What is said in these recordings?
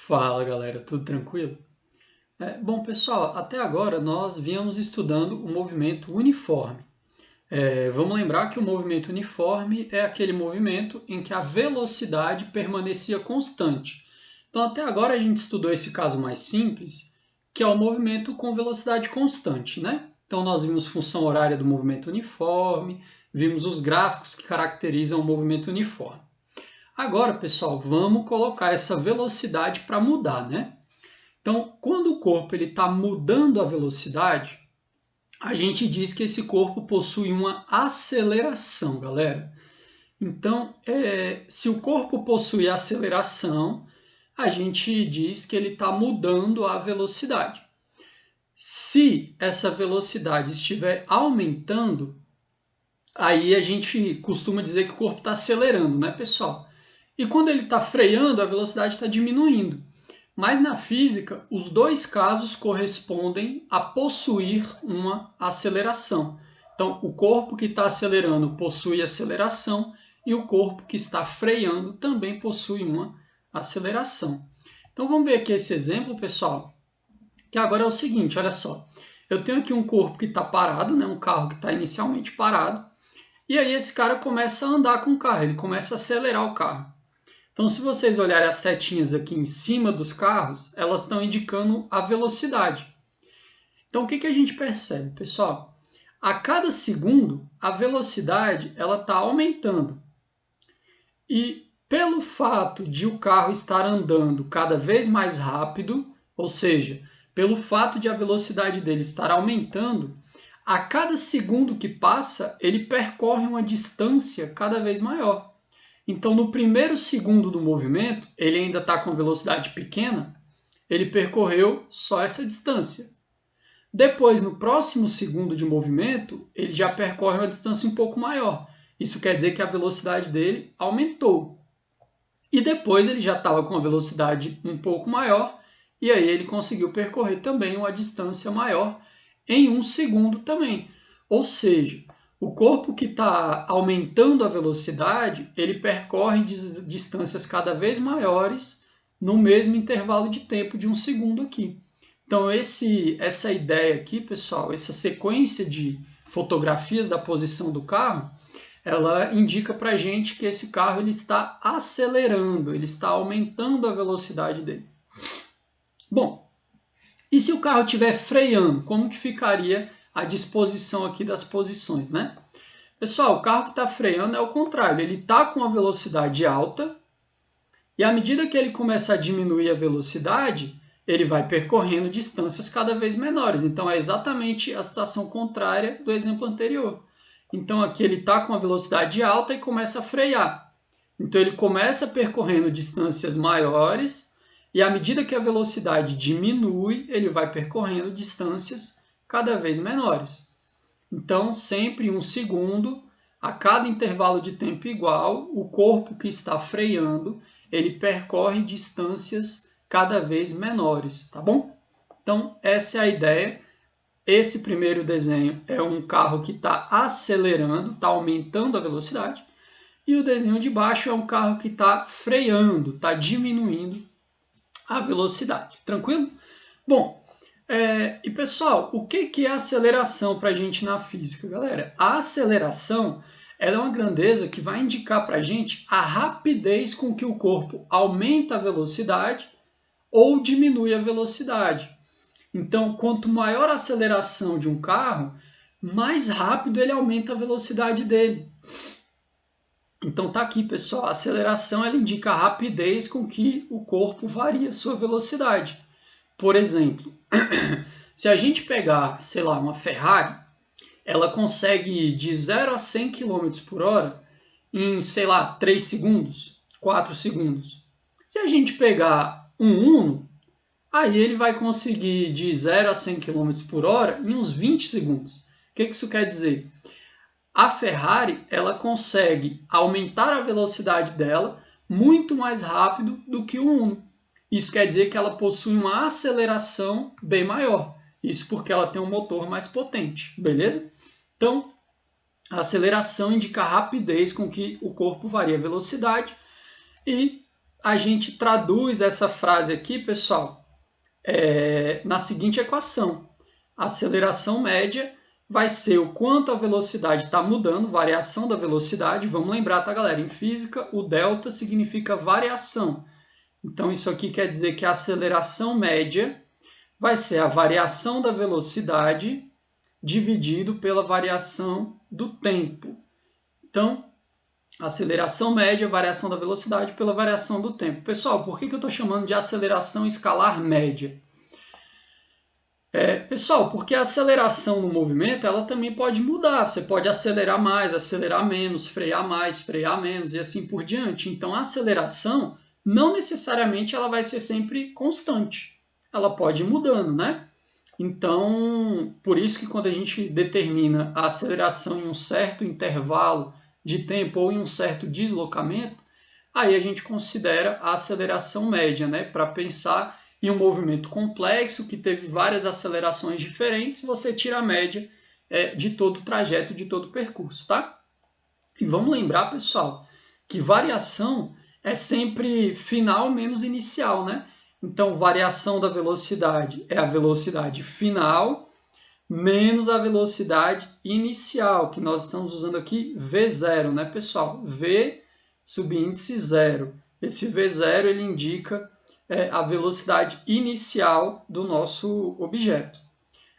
Fala galera, tudo tranquilo? Bom pessoal, até agora nós viemos estudando o movimento uniforme. Vamos lembrar que o movimento uniforme é aquele movimento em que a velocidade permanecia constante. Então até agora a gente estudou esse caso mais simples, que é o movimento com velocidade constante, né? Então nós vimos função horária do movimento uniforme, vimos os gráficos que caracterizam o movimento uniforme. Agora, pessoal, vamos colocar essa velocidade para mudar, né? Então, quando o corpo está mudando a velocidade, a gente diz que esse corpo possui uma aceleração, galera. Então, se o corpo possui aceleração, a gente diz que ele está mudando a velocidade. Se essa velocidade estiver aumentando, aí a gente costuma dizer que o corpo está acelerando, né, pessoal? E quando ele está freando, a velocidade está diminuindo. Mas na física, os dois casos correspondem a possuir uma aceleração. Então, o corpo que está acelerando possui aceleração e o corpo que está freando também possui uma aceleração. Então, vamos ver aqui esse exemplo, pessoal, que agora é o seguinte, olha só. Eu tenho aqui um corpo que está parado, né, um carro que está inicialmente parado, e aí esse cara começa a andar com o carro, ele começa a acelerar o carro. Então, se vocês olharem as setinhas aqui em cima dos carros, elas estão indicando a velocidade. Então, o que a gente percebe, pessoal? A cada segundo, a velocidade ela está aumentando. E pelo fato de o carro estar andando cada vez mais rápido, ou seja, pelo fato de a velocidade dele estar aumentando, a cada segundo que passa, ele percorre uma distância cada vez maior. Então, no primeiro segundo do movimento, ele ainda está com velocidade pequena, ele percorreu só essa distância. Depois, no próximo segundo de movimento, ele já percorre uma distância um pouco maior. Isso quer dizer que a velocidade dele aumentou. E depois ele já estava com uma velocidade um pouco maior, e aí ele conseguiu percorrer também uma distância maior em um segundo também. Ou seja, o corpo que está aumentando a velocidade, ele percorre distâncias cada vez maiores no mesmo intervalo de tempo de um segundo aqui. Então essa ideia aqui, pessoal, essa sequência de fotografias da posição do carro, ela indica para a gente que esse carro ele está acelerando, ele está aumentando a velocidade dele. Bom, e se o carro estiver freando, como que ficaria a disposição aqui das posições, né? Pessoal, o carro que está freando é o contrário, ele está com a velocidade alta e à medida que ele começa a diminuir a velocidade, ele vai percorrendo distâncias cada vez menores. Então é exatamente a situação contrária do exemplo anterior. Então aqui ele está com a velocidade alta e começa a frear. Então ele começa percorrendo distâncias maiores e à medida que a velocidade diminui, ele vai percorrendo distâncias cada vez menores. Então, sempre um segundo, a cada intervalo de tempo igual, o corpo que está freando, ele percorre distâncias cada vez menores, tá bom? Então, essa é a ideia. Esse primeiro desenho é um carro que está acelerando, está aumentando a velocidade. E o desenho de baixo é um carro que está freando, está diminuindo a velocidade. Tranquilo? Bom, e pessoal, o que é aceleração para a gente na física, galera? A aceleração ela é uma grandeza que vai indicar para a gente a rapidez com que o corpo aumenta a velocidade ou diminui a velocidade. Então, quanto maior a aceleração de um carro, mais rápido ele aumenta a velocidade dele. Então tá aqui, pessoal, a aceleração ela indica a rapidez com que o corpo varia a sua velocidade. Por exemplo, se a gente pegar, sei lá, uma Ferrari, ela consegue ir de 0 a 100 km por hora em, sei lá, 3 segundos, 4 segundos. Se a gente pegar um Uno, aí ele vai conseguir de 0 a 100 km por hora em uns 20 segundos. O que isso quer dizer? A Ferrari ela consegue aumentar a velocidade dela muito mais rápido do que o Uno. Isso quer dizer que ela possui uma aceleração bem maior. Isso porque ela tem um motor mais potente, beleza? Então, a aceleração indica a rapidez com que o corpo varia a velocidade e a gente traduz essa frase aqui, pessoal, na seguinte equação. A aceleração média vai ser o quanto a velocidade está mudando, variação da velocidade. Vamos lembrar, tá, galera? Em física, o delta significa variação. Então, isso aqui quer dizer que a aceleração média vai ser a variação da velocidade dividido pela variação do tempo. Então, aceleração média, variação da velocidade pela variação do tempo. Pessoal, por que eu estou chamando de aceleração escalar média? Pessoal, porque a aceleração no movimento ela também pode mudar. Você pode acelerar mais, acelerar menos, frear mais, frear menos e assim por diante. Então, a aceleração não necessariamente ela vai ser sempre constante. Ela pode ir mudando, né? Então, por isso que quando a gente determina a aceleração em um certo intervalo de tempo ou em um certo deslocamento, aí a gente considera a aceleração média, né? Para pensar em um movimento complexo que teve várias acelerações diferentes, você tira a média de todo o trajeto, de todo o percurso, tá? E vamos lembrar, pessoal, que variação é sempre final menos inicial, né? Então, variação da velocidade é a velocidade final menos a velocidade inicial, que nós estamos usando aqui V0, né, pessoal? V subíndice 0. Esse V0 ele indica a velocidade inicial do nosso objeto.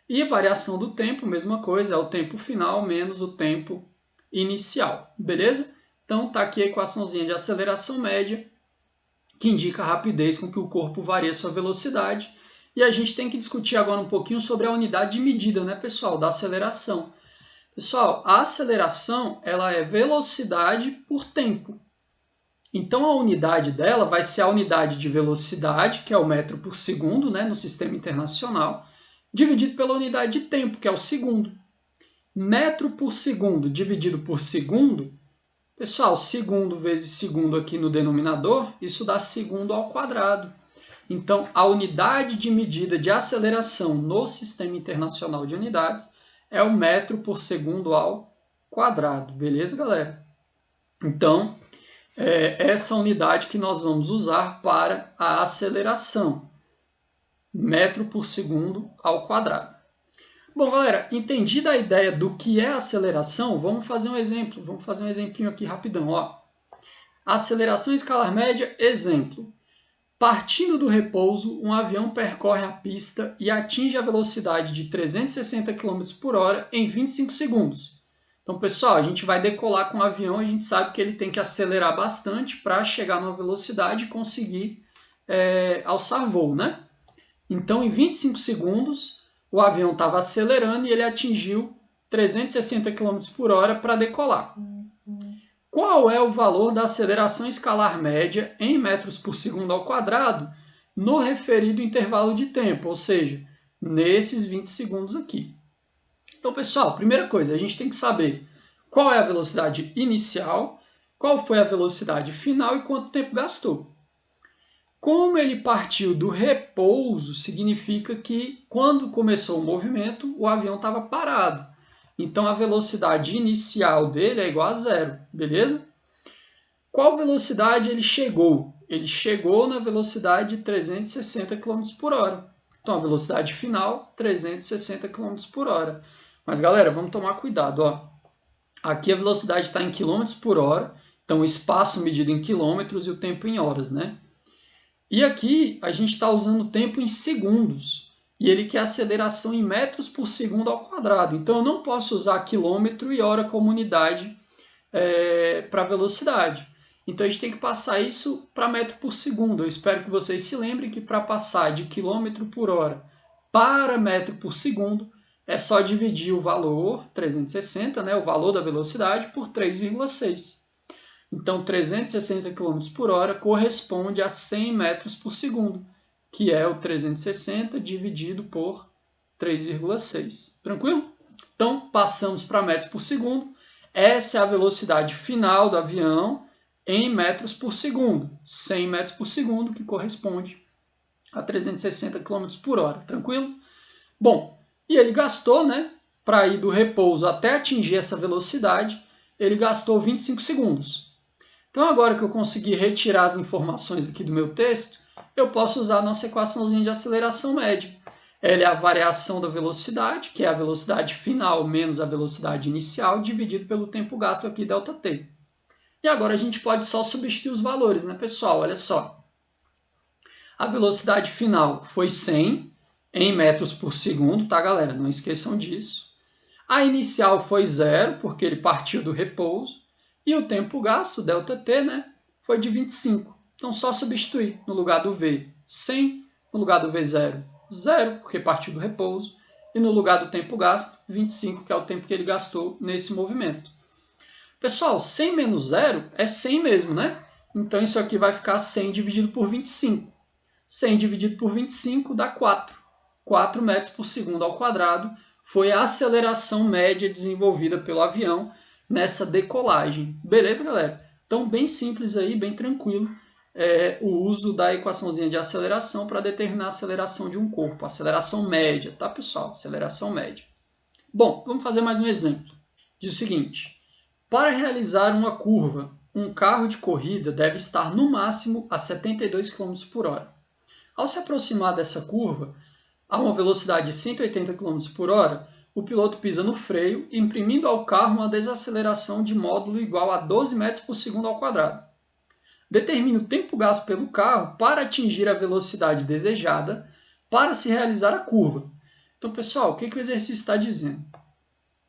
E a variação do tempo, mesma coisa, é o tempo final menos o tempo inicial, beleza? Então, está aqui a equaçãozinha de aceleração média, que indica a rapidez com que o corpo varia sua velocidade. E a gente tem que discutir agora um pouquinho sobre a unidade de medida, né, pessoal, da aceleração. Pessoal, a aceleração ela é velocidade por tempo. Então, a unidade dela vai ser a unidade de velocidade, que é o metro por segundo, né, no sistema internacional, dividido pela unidade de tempo, que é o segundo. Metro por segundo dividido por segundo, pessoal, segundo vezes segundo aqui no denominador, isso dá segundo ao quadrado. Então, a unidade de medida de aceleração no Sistema Internacional de Unidades é o metro por segundo ao quadrado. Beleza, galera? Então, essa unidade que nós vamos usar para a aceleração. Metro por segundo ao quadrado. Bom, galera, entendida a ideia do que é aceleração, vamos fazer um exemplo. Vamos fazer um exemplinho aqui rapidão. Ó. Aceleração escalar média, exemplo. Partindo do repouso, um avião percorre a pista e atinge a velocidade de 360 km por hora em 25 segundos. Então, pessoal, a gente vai decolar com o avião, a gente sabe que ele tem que acelerar bastante para chegar numa velocidade e conseguir alçar voo, né? Então, em 25 segundos, o avião estava acelerando e ele atingiu 360 km por hora para decolar. Qual é o valor da aceleração escalar média em metros por segundo ao quadrado no referido intervalo de tempo, ou seja, nesses 20 segundos aqui? Então, pessoal, primeira coisa, a gente tem que saber qual é a velocidade inicial, qual foi a velocidade final e quanto tempo gastou. Como ele partiu do repouso, significa que quando começou o movimento, o avião estava parado. Então, a velocidade inicial dele é igual a zero, beleza? Qual velocidade ele chegou? Ele chegou na velocidade de 360 km por hora. Então, a velocidade final, 360 km por hora. Mas, galera, vamos tomar cuidado. Ó. Aqui a velocidade está em km por hora, então o espaço medido em quilômetros e o tempo em horas, né? E aqui a gente está usando o tempo em segundos. E ele quer aceleração em metros por segundo ao quadrado. Então, eu não posso usar quilômetro e hora como unidade para velocidade. Então, a gente tem que passar isso para metro por segundo. Eu espero que vocês se lembrem que para passar de quilômetro por hora para metro por segundo, é só dividir o valor, 360, né, o valor da velocidade, por 3,6. Então, 360 km por hora corresponde a 100 metros por segundo, que é o 360 dividido por 3,6. Tranquilo? Então, passamos para metros por segundo. Essa é a velocidade final do avião em metros por segundo. 100 metros por segundo, que corresponde a 360 km por hora. Tranquilo? Bom, e ele gastou, né, para ir do repouso até atingir essa velocidade, ele gastou 25 segundos. Então, agora que eu consegui retirar as informações aqui do meu texto, eu posso usar a nossa equaçãozinha de aceleração média. Ela é a variação da velocidade, que é a velocidade final menos a velocidade inicial, dividido pelo tempo gasto aqui, ΔT. E agora a gente pode só substituir os valores, né, pessoal? Olha só. A velocidade final foi 100 em metros por segundo, tá, galera? Não esqueçam disso. A inicial foi 0, porque ele partiu do repouso. E o tempo gasto, ΔT, né, foi de 25. Então, só substituir no lugar do V, 100, no lugar do V0, 0, porque partiu do repouso. E no lugar do tempo gasto, 25, que é o tempo que ele gastou nesse movimento. Pessoal, 100 menos 0 é 100 mesmo, né? Então, isso aqui vai ficar 100 dividido por 25. 100 dividido por 25 dá 4. 4 metros por segundo ao quadrado foi a aceleração média desenvolvida pelo avião nessa decolagem. Beleza, galera? Então, bem simples aí, bem tranquilo, o uso da equaçãozinha de aceleração para determinar a aceleração de um corpo. Aceleração média, tá, pessoal? Aceleração média. Bom, vamos fazer mais um exemplo. Diz o seguinte: para realizar uma curva, um carro de corrida deve estar no máximo a 72 km por hora. Ao se aproximar dessa curva, a uma velocidade de 180 km por hora, o piloto pisa no freio, imprimindo ao carro uma desaceleração de módulo igual a 12 metros por segundo ao quadrado. Determine o tempo gasto pelo carro para atingir a velocidade desejada para se realizar a curva. Então, pessoal, o que o exercício está dizendo?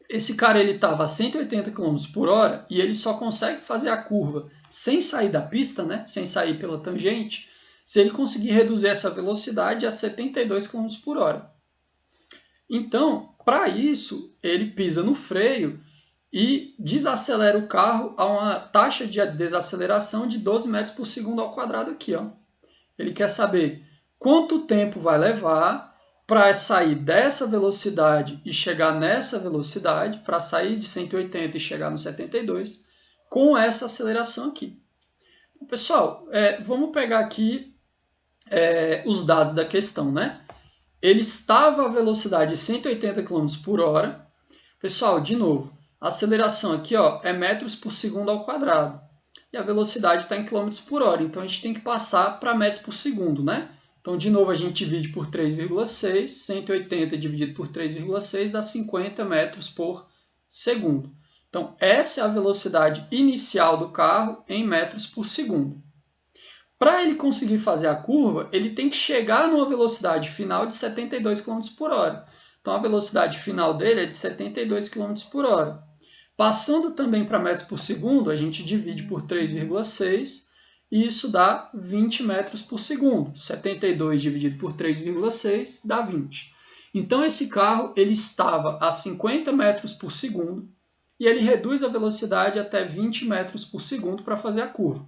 Esse cara estava a 180 km por hora e ele só consegue fazer a curva sem sair da pista, né? Sem sair pela tangente, se ele conseguir reduzir essa velocidade a 72 km por hora. Então, para isso, ele pisa no freio e desacelera o carro a uma taxa de desaceleração de 12 metros por segundo ao quadrado aqui. Ó. Ele quer saber quanto tempo vai levar para sair dessa velocidade e chegar nessa velocidade, para sair de 180 e chegar no 72, com essa aceleração aqui. Então, pessoal, vamos pegar aqui os dados da questão, né? Ele estava a velocidade de 180 km por hora. Pessoal, de novo, a aceleração aqui é metros por segundo ao quadrado. E a velocidade está em km por hora, então a gente tem que passar para metros por segundo, né? Então, de novo, a gente divide por 3,6, 180 dividido por 3,6 dá 50 metros por segundo. Então, essa é a velocidade inicial do carro em metros por segundo. Para ele conseguir fazer a curva, ele tem que chegar numa velocidade final de 72 km por hora. Então, a velocidade final dele é de 72 km por hora. Passando também para metros por segundo, a gente divide por 3,6 e isso dá 20 metros por segundo. 72 dividido por 3,6 dá 20. Então, esse carro ele estava a 50 metros por segundo e ele reduz a velocidade até 20 metros por segundo para fazer a curva.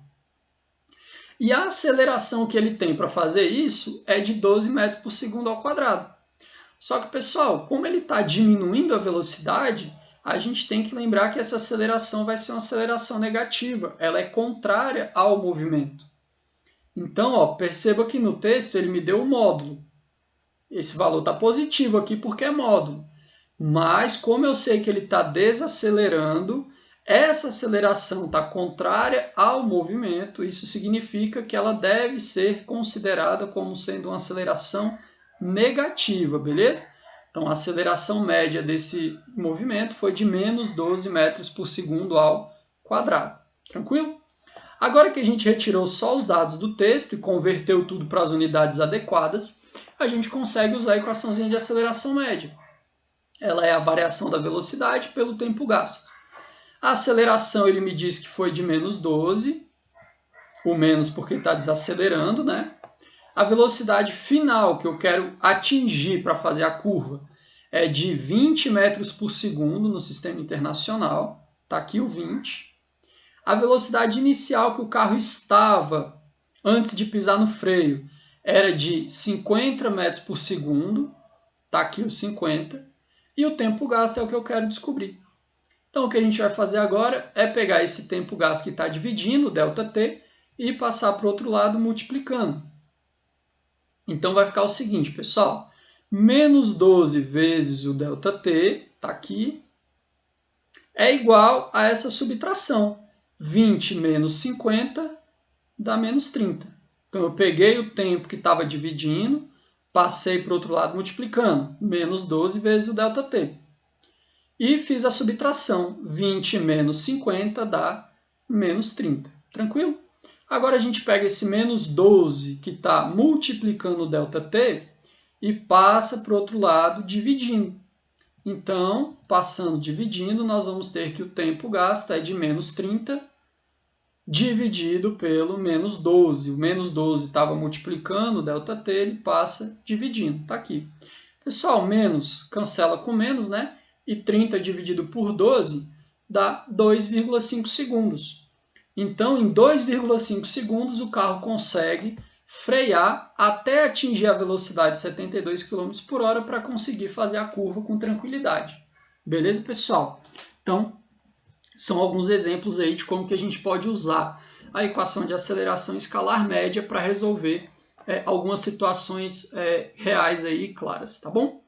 E a aceleração que ele tem para fazer isso é de 12 metros por segundo ao quadrado. Só que, pessoal, como ele está diminuindo a velocidade, a gente tem que lembrar que essa aceleração vai ser uma aceleração negativa. Ela é contrária ao movimento. Então, perceba que no texto ele me deu o módulo. Esse valor está positivo aqui porque é módulo. Mas, como eu sei que ele está desacelerando, essa aceleração está contrária ao movimento, isso significa que ela deve ser considerada como sendo uma aceleração negativa, beleza? Então, a aceleração média desse movimento foi de menos 12 metros por segundo ao quadrado. Tranquilo? Agora que a gente retirou só os dados do texto e converteu tudo para as unidades adequadas, a gente consegue usar a equaçãozinha de aceleração média. Ela é a variação da velocidade pelo tempo gasto. A aceleração ele me diz que foi de menos 12, o menos porque está desacelerando, né? A velocidade final que eu quero atingir para fazer a curva é de 20 metros por segundo no sistema internacional, está aqui o 20. A velocidade inicial que o carro estava antes de pisar no freio era de 50 metros por segundo, está aqui o 50. E o tempo gasto é o que eu quero descobrir. Então, o que a gente vai fazer agora é pegar esse tempo gasto que está dividindo, ΔT, e passar para o outro lado multiplicando. Então, vai ficar o seguinte, pessoal. Menos 12 vezes o ΔT, está aqui, é igual a essa subtração. 20 menos 50 dá menos 30. Então, eu peguei o tempo que estava dividindo, passei para o outro lado multiplicando, menos 12 vezes o ΔT. E fiz a subtração, 20 menos 50 dá menos 30. Tranquilo? Agora a gente pega esse menos 12 que está multiplicando o ΔT e passa para o outro lado dividindo. Então, passando dividindo, nós vamos ter que o tempo gasto é de menos 30 dividido pelo menos 12. O menos 12 estava multiplicando o ΔT, ele passa dividindo. Está aqui. Pessoal, menos cancela com menos, né? E 30 dividido por 12 dá 2,5 segundos. Então, em 2,5 segundos, o carro consegue frear até atingir a velocidade de 72 km por hora para conseguir fazer a curva com tranquilidade. Beleza, pessoal? Então, são alguns exemplos aí de como que a gente pode usar a equação de aceleração escalar média para resolver algumas situações reais aí claras, tá bom?